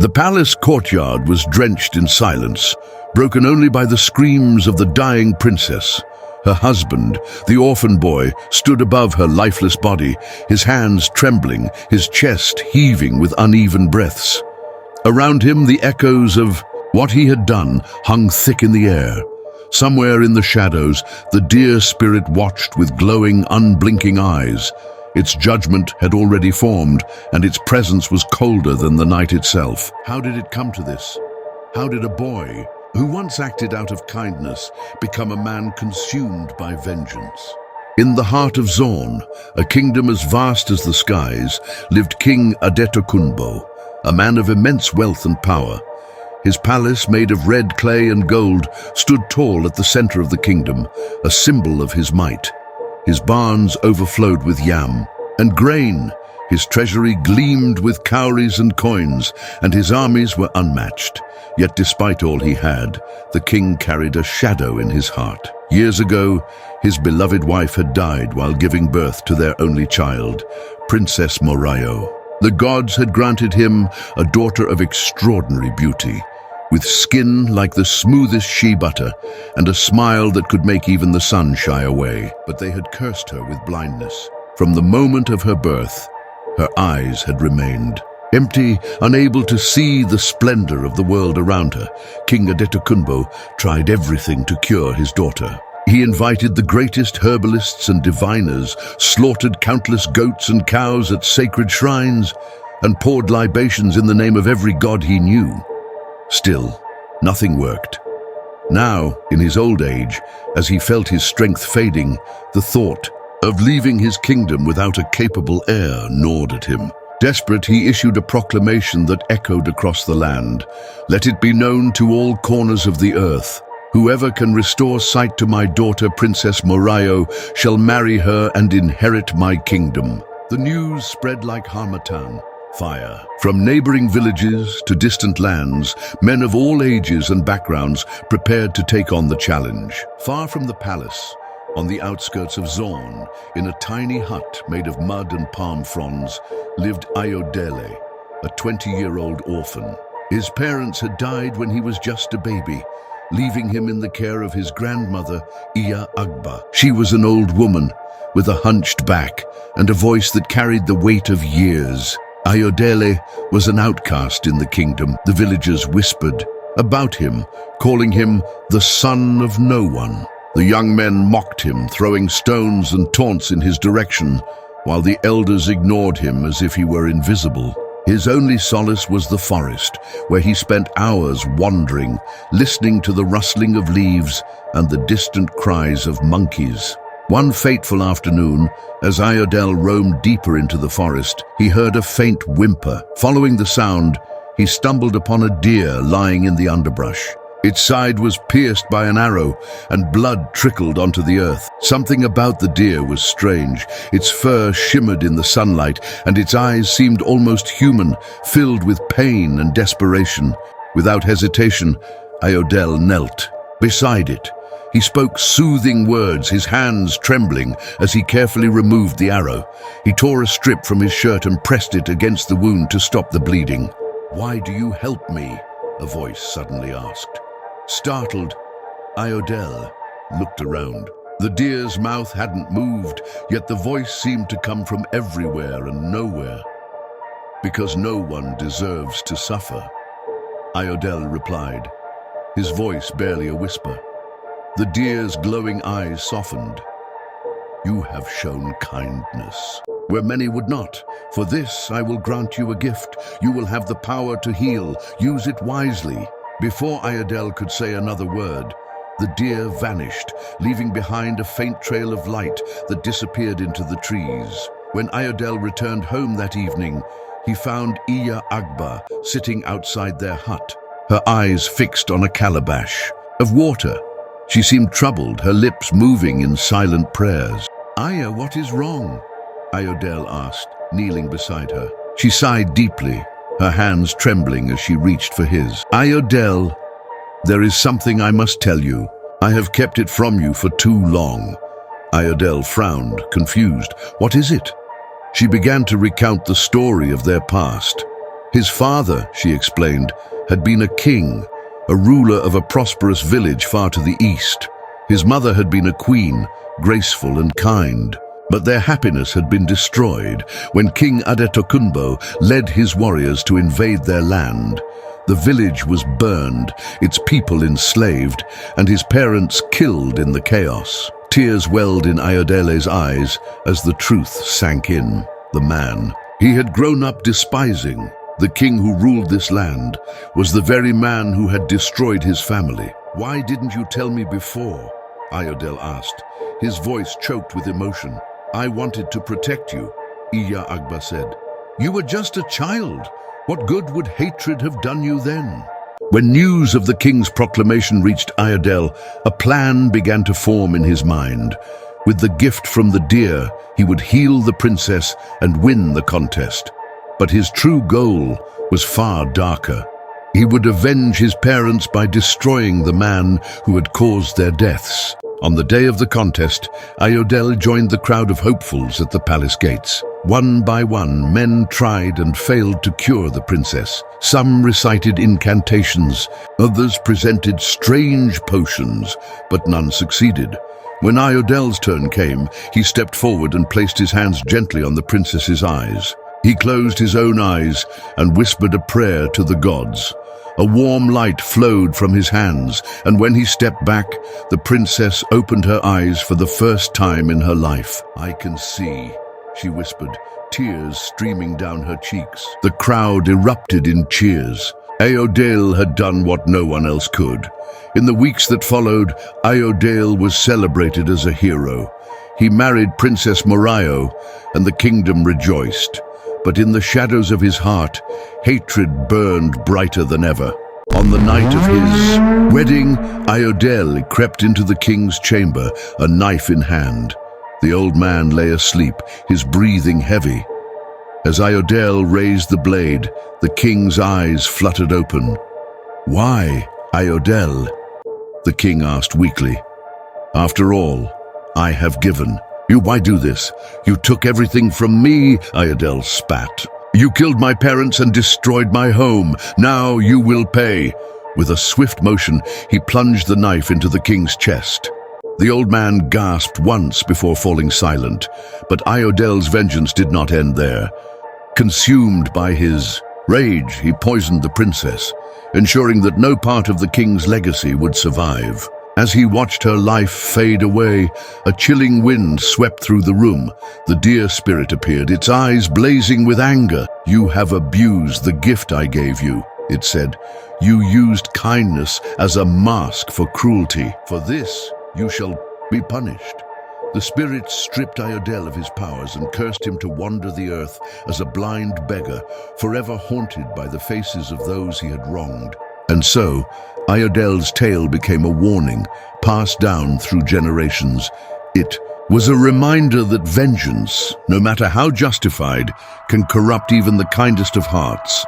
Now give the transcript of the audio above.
The palace courtyard was drenched in silence, broken only by the screams of the dying princess. Her husband, the orphan boy, stood above her lifeless body, his hands trembling, his chest heaving with uneven breaths. Around him, the echoes of what he had done hung thick in the air. Somewhere in the shadows, the deer spirit watched with glowing, unblinking eyes. Its judgment had already formed, and its presence was colder than the night itself. How did it come to this? How did a boy, who once acted out of kindness, become a man consumed by vengeance? In the heart of Zorn, a kingdom as vast as the skies, lived King Adetokunbo, a man of immense wealth and power. His palace, made of red clay and gold, stood tall at the center of the kingdom, a symbol of his might. His barns overflowed with yam and grain. His treasury gleamed with cowries and coins, and his armies were unmatched. Yet despite all he had, the king carried a shadow in his heart. Years ago, his beloved wife had died while giving birth to their only child, Princess Morayo. The gods had granted him a daughter of extraordinary beauty, with skin like the smoothest shea butter and a smile that could make even the sun shy away. But they had cursed her with blindness. From the moment of her birth, her eyes had remained empty, unable to see the splendor of the world around her. King Adetokunbo tried everything to cure his daughter. He invited the greatest herbalists and diviners, slaughtered countless goats and cows at sacred shrines, and poured libations in the name of every god he knew. Still, nothing worked. Now, in his old age, as he felt his strength fading, the thought of leaving his kingdom without a capable heir gnawed at him. Desperate, he issued a proclamation that echoed across the land. "Let it be known to all corners of the earth. Whoever can restore sight to my daughter, Princess Morayo, shall marry her and inherit my kingdom." The news spread like harmattan fire. From neighboring villages to distant lands, men of all ages and backgrounds prepared to take on the challenge. Far from the palace, on the outskirts of Zorn, in a tiny hut made of mud and palm fronds, lived Ayodele, a 20-year-old orphan. His parents had died when he was just a baby, leaving him in the care of his grandmother, Iya Agba. She was an old woman with a hunched back and a voice that carried the weight of years. Ayodele was an outcast in the kingdom. The villagers whispered about him, calling him the son of no one. The young men mocked him, throwing stones and taunts in his direction, while the elders ignored him as if he were invisible. His only solace was the forest, where he spent hours wandering, listening to the rustling of leaves and the distant cries of monkeys. One fateful afternoon, as Ayodele roamed deeper into the forest, he heard a faint whimper. Following the sound, he stumbled upon a deer lying in the underbrush. Its side was pierced by an arrow, and blood trickled onto the earth. Something about the deer was strange. Its fur shimmered in the sunlight, and its eyes seemed almost human, filled with pain and desperation. Without hesitation, Ayodele knelt beside it. He spoke soothing words, his hands trembling as he carefully removed the arrow. He tore a strip from his shirt and pressed it against the wound to stop the bleeding. "Why do you help me?" a voice suddenly asked. Startled, Ayodele looked around. The deer's mouth hadn't moved, yet the voice seemed to come from everywhere and nowhere. "Because no one deserves to suffer," Ayodele replied, his voice barely a whisper. The deer's glowing eyes softened. "You have shown kindness where many would not. For this I will grant you a gift. You will have the power to heal. Use it wisely." Before Ayodele could say another word, the deer vanished, leaving behind a faint trail of light that disappeared into the trees. When Ayodele returned home that evening, he found Iya Agba sitting outside their hut, her eyes fixed on a calabash of water. She seemed troubled, her lips moving in silent prayers. "Aya, what is wrong?" Ayodele asked, kneeling beside her. She sighed deeply, her hands trembling as she reached for his. "Ayodele, there is something I must tell you. I have kept it from you for too long." Ayodele frowned, confused. "What is it?" She began to recount the story of their past. His father, she explained, had been a king, a ruler of a prosperous village far to the east. His mother had been a queen, graceful and kind. But their happiness had been destroyed when King Adetokunbo led his warriors to invade their land. The village was burned, its people enslaved, and his parents killed in the chaos. Tears welled in Ayodele's eyes as the truth sank in. The man he had grown up despising, the king who ruled this land, was the very man who had destroyed his family. "Why didn't you tell me before?" Ayodele asked, his voice choked with emotion. "I wanted to protect you," Iya Agba said. "You were just a child. What good would hatred have done you then?" When news of the king's proclamation reached Ayodele, a plan began to form in his mind. With the gift from the deer, he would heal the princess and win the contest. But his true goal was far darker. He would avenge his parents by destroying the man who had caused their deaths. On the day of the contest, Ayodele joined the crowd of hopefuls at the palace gates. One by one, men tried and failed to cure the princess. Some recited incantations, others presented strange potions, but none succeeded. When Ayodele's turn came, he stepped forward and placed his hands gently on the princess's eyes. He closed his own eyes and whispered a prayer to the gods. A warm light flowed from his hands, and when he stepped back, the princess opened her eyes for the first time in her life. "I can see," she whispered, tears streaming down her cheeks. The crowd erupted in cheers. Ayodele had done what no one else could. In the weeks that followed, Ayodele was celebrated as a hero. He married Princess Morayo, and the kingdom rejoiced. But in the shadows of his heart, hatred burned brighter than ever. On the night of his wedding, Ayodele crept into the king's chamber, a knife in hand. The old man lay asleep, his breathing heavy. As Ayodele raised the blade, the king's eyes fluttered open. "Why, Ayodele?" the king asked weakly. "After all, I have given. Why do this? You took everything from me," Ayodele spat. "You killed my parents and destroyed my home. Now you will pay." With a swift motion, he plunged the knife into the king's chest. The old man gasped once before falling silent, but Ayodele's vengeance did not end there. Consumed by his rage, he poisoned the princess, ensuring that no part of the king's legacy would survive. As he watched her life fade away, a chilling wind swept through the room. The deer spirit appeared, its eyes blazing with anger. "You have abused the gift I gave you," it said. "You used kindness as a mask for cruelty. For this, you shall be punished." The spirit stripped Ayodele of his powers and cursed him to wander the earth as a blind beggar, forever haunted by the faces of those he had wronged. And so, Ayodele's tale became a warning, passed down through generations. It was a reminder that vengeance, no matter how justified, can corrupt even the kindest of hearts.